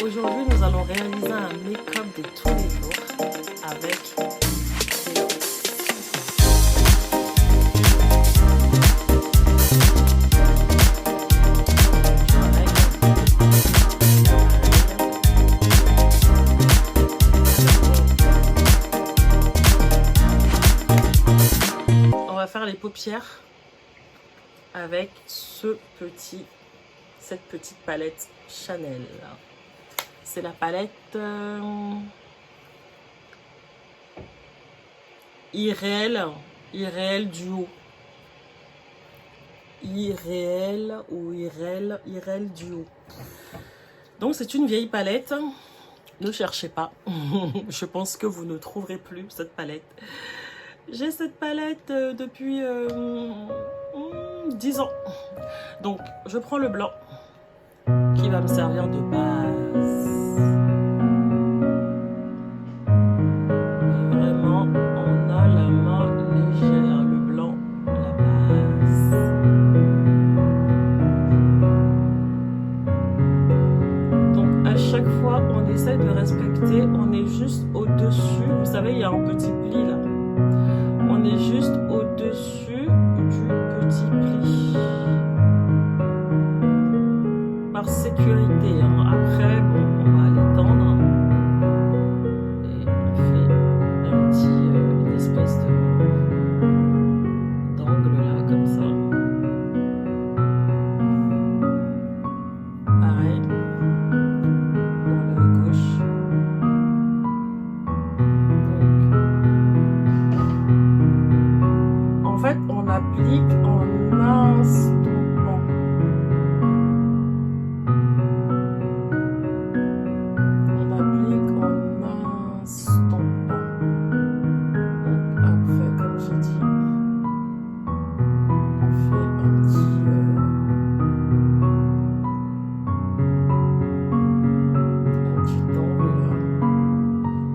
Aujourd'hui, nous allons réaliser un make-up de tous les jours avec Célo. On va faire les paupières avec cette petite palette Chanel. C'est la palette Irréel Duo. Irréel Duo. Donc c'est une vieille palette. Ne cherchez pas. Je pense que vous ne trouverez plus cette palette. J'ai cette palette depuis 10 ans. Donc je prends le blanc qui va me servir de base. Et vraiment, on a la main légère, le blanc, la base. Donc à chaque fois, on essaie de respecter, on est juste au-dessus. Vous savez, il y a un petit pli là. On est juste au-dessus du petit pli. Par sécurité, hein. Après, bon, on va l'étendre et on fait une espèce d'angle là, comme ça. Pareil, dans l'œil gauche. Donc, en fait, on applique en instant.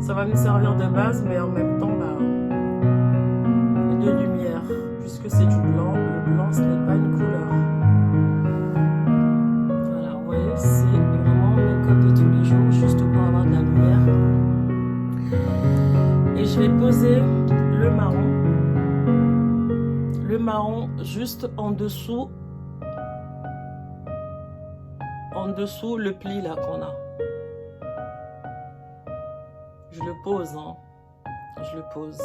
Ça va nous servir de base, mais en même temps de lumière, puisque c'est du blanc. Le blanc, ce n'est pas une couleur. Voilà, vous voyez, c'est vraiment le make-up de tous les jours, juste pour avoir de la lumière. Et je vais poser le marron juste en dessous le pli là qu'on a. Je le pose, hein. Je le pose.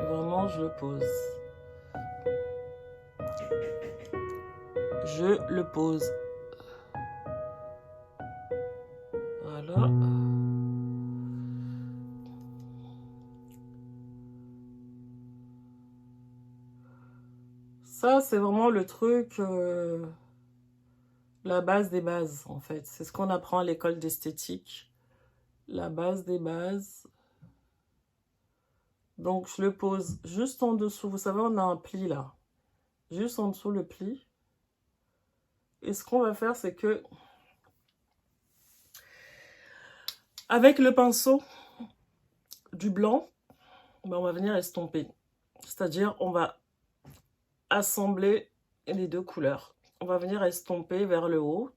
Vraiment, je le pose. Je le pose. Voilà. Ça, c'est vraiment le truc, la base des bases, en fait. C'est ce qu'on apprend à l'école d'esthétique. La base des bases. Donc, je le pose juste en dessous. Vous savez, on a un pli là. Juste en dessous le pli. Et ce qu'on va faire, c'est que avec le pinceau du blanc, on va venir estomper. C'est-à-dire, on va assembler les deux couleurs. On va venir estomper vers le haut.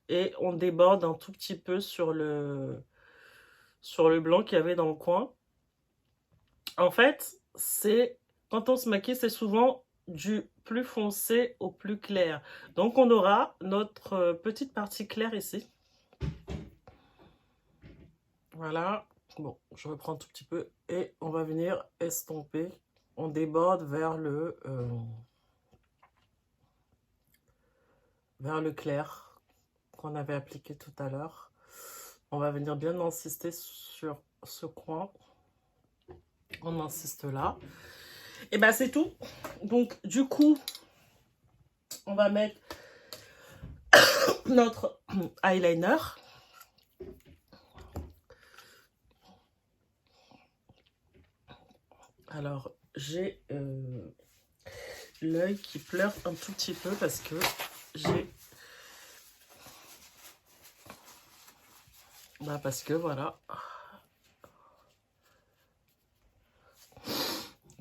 Et on déborde un tout petit peu sur le blanc qu'il y avait dans le coin. En fait, c'est quand on se maquille, c'est souvent du plus foncé au plus clair. Donc, on aura notre petite partie claire ici. Voilà. Bon, je reprends un tout petit peu et on va venir estomper. On déborde vers le clair qu'on avait appliqué tout à l'heure. On va venir bien insister sur ce coin. On insiste là. Et ben c'est tout. Donc du coup, on va mettre notre eyeliner. Alors, j'ai l'œil qui pleure un tout petit peu parce que j'ai... parce que voilà,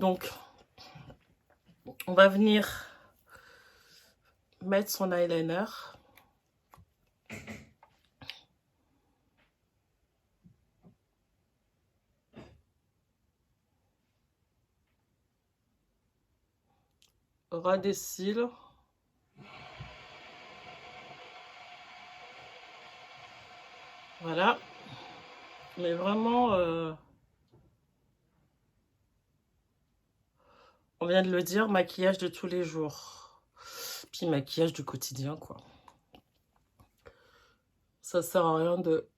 Donc, on va venir mettre son eyeliner. Ras des cils. Voilà. Mais vraiment, on vient de le dire, maquillage de tous les jours. Puis maquillage du quotidien, quoi. Ça sert à rien de...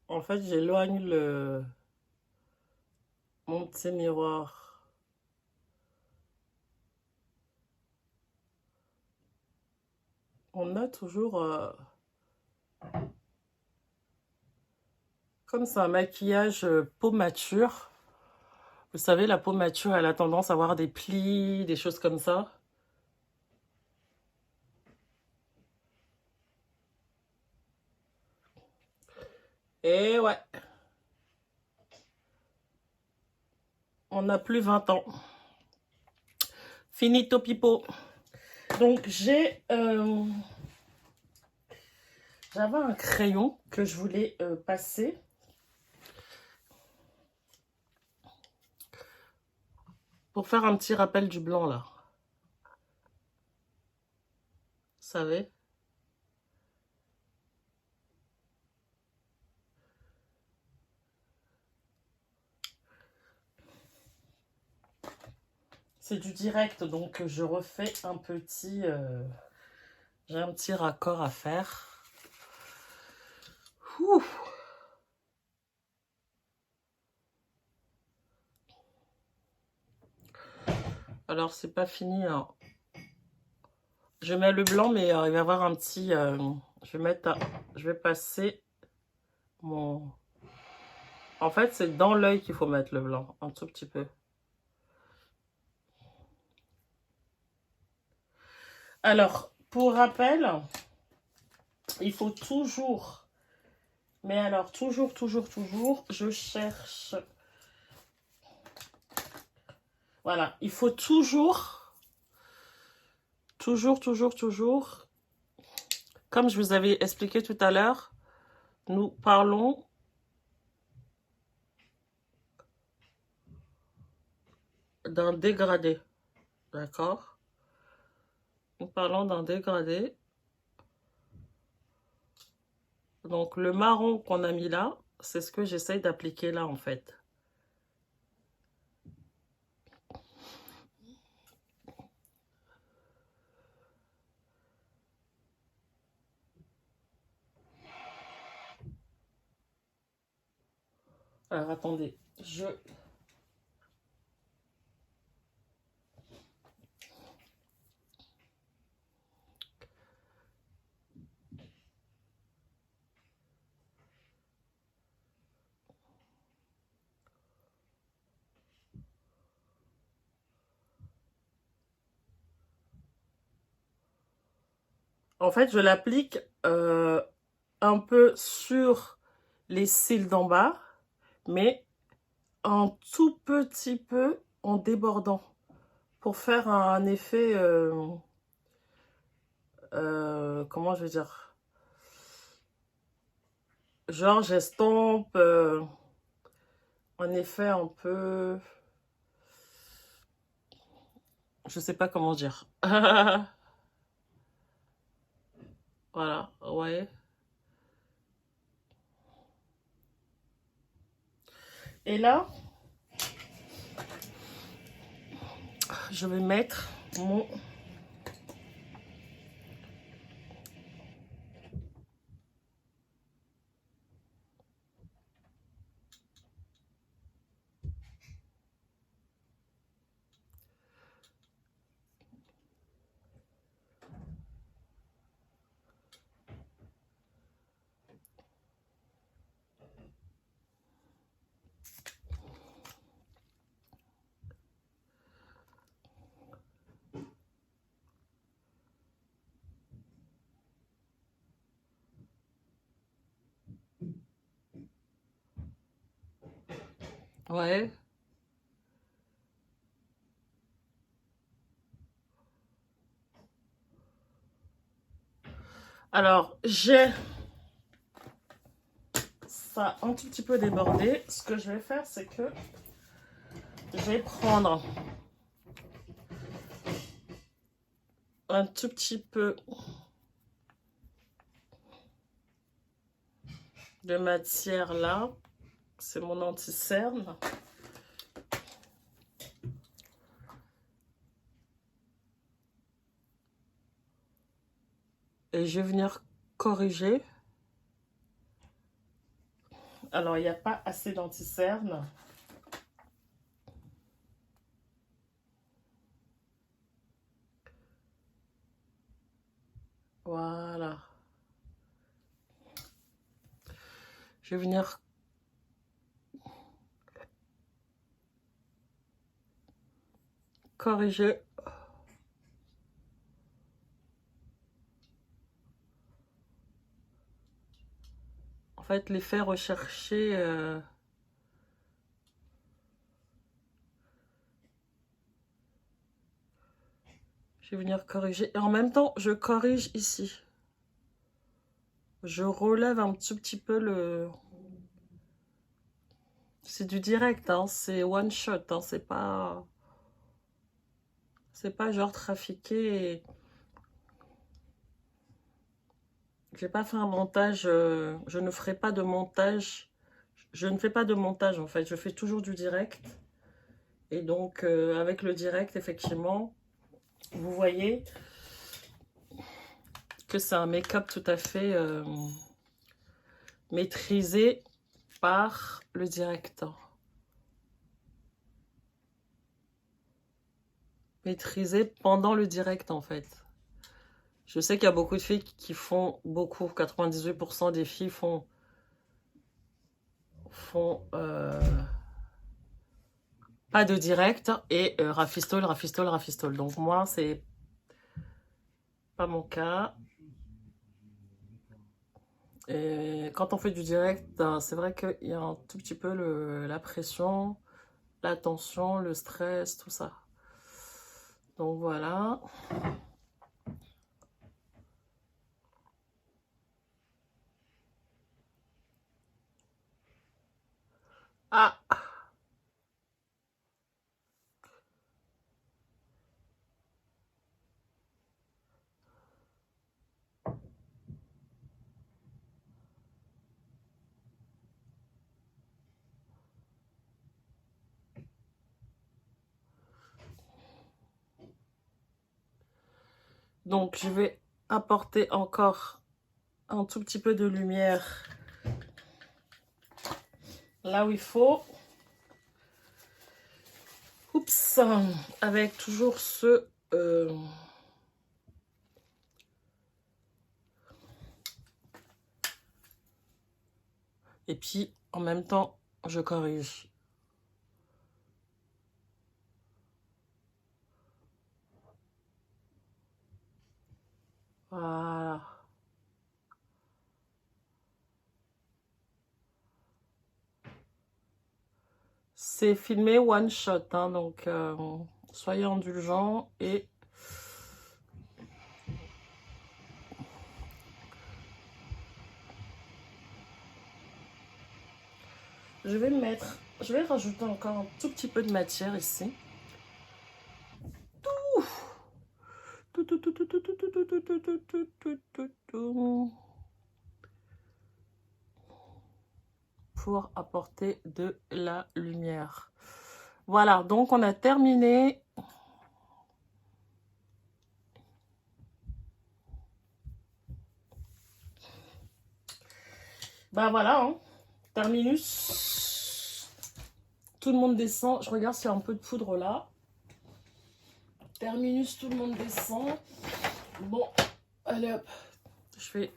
En fait, j'éloigne mon petit miroir. On a toujours... comme c'est un maquillage peau mature. Vous savez, la peau mature, elle a tendance à avoir des plis, des choses comme ça. Et ouais, on n'a plus 20 ans. Finito pipo. Donc, j'avais un crayon que je voulais passer. Pour faire un petit rappel du blanc, là. Vous savez? C'est du direct, donc je refais un petit... j'ai un petit raccord à faire. Ouh. Alors, c'est pas fini, hein. Je mets le blanc, mais il va y avoir un petit... je vais passer mon... En fait, c'est dans l'œil qu'il faut mettre le blanc, un tout petit peu. Alors, pour rappel, il faut toujours... Mais alors, toujours, je cherche... Voilà, il faut toujours, comme je vous avais expliqué tout à l'heure, nous parlons d'un dégradé, d'accord? Nous parlons d'un dégradé. Donc, le marron qu'on a mis là, c'est ce que j'essaye d'appliquer là, en fait. Alors, attendez, En fait, je l'applique un peu sur les cils d'en bas, mais un tout petit peu en débordant pour faire un effet, comment je vais dire, genre j'estompe un effet un peu, je sais pas comment dire. Voilà, ouais. Et là, je vais mettre mon... Ouais. Alors, j'ai ça un tout petit peu débordé. Ce que je vais faire, c'est que je vais prendre un tout petit peu de matière là. C'est mon anti-cerne. Et je vais venir corriger. Alors, il n'y a pas assez d'anti-cerne. Voilà. Je vais venir corriger. En fait, l'effet recherché. Je vais venir corriger. Et en même temps, je corrige ici. Je relève un tout petit peu le... C'est du direct, hein, c'est one shot, hein, c'est pas... C'est pas genre trafiqué. J'ai pas fait un montage, je ne ferai pas de montage. Je ne fais pas de montage en fait, je fais toujours du direct. Et donc avec le direct, effectivement, vous voyez que c'est un make-up tout à fait maîtrisé par le direct. Maîtrisé pendant le direct en fait. Je sais qu'il y a beaucoup de filles qui font beaucoup, 98% des filles font pas de direct et rafistole, rafistole, rafistole. Donc moi, c'est pas mon cas. Et quand on fait du direct, c'est vrai qu'il y a un tout petit peu la pression, la tension, le stress, tout ça. Donc voilà. Ah! Donc je vais apporter encore un tout petit peu de lumière là où il faut. Oups! Avec toujours ce... Et puis, en même temps, je corrige. Voilà. C'est filmé one shot, hein, donc soyez indulgents et... Je vais rajouter encore un tout petit peu de matière ici. Pour apporter de la lumière. Voilà, donc on a terminé. Ben voilà, hein. Terminus. Tout le monde descend. Je regarde s'il y a un peu de poudre là. Terminus, tout le monde descend. Bon, allez hop. Je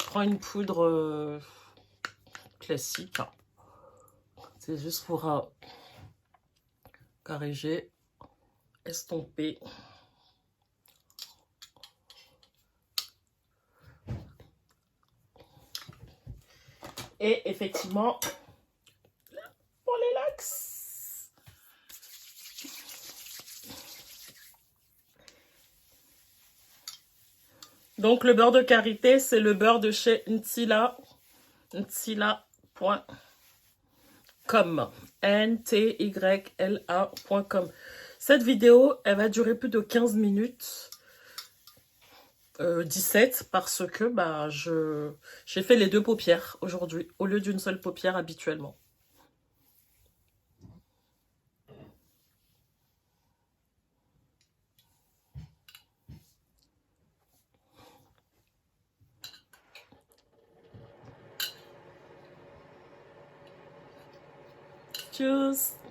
prends une poudre classique. C'est juste pour corriger, estomper. Et effectivement, pour les lax. Donc, le beurre de karité, c'est le beurre de chez Ntila. Ntila.com. N-T-Y-L-A.com. Cette vidéo, elle va durer plus de 15 minutes. 17 parce que bah, j'ai fait les deux paupières aujourd'hui au lieu d'une seule paupière habituellement. Tchuss.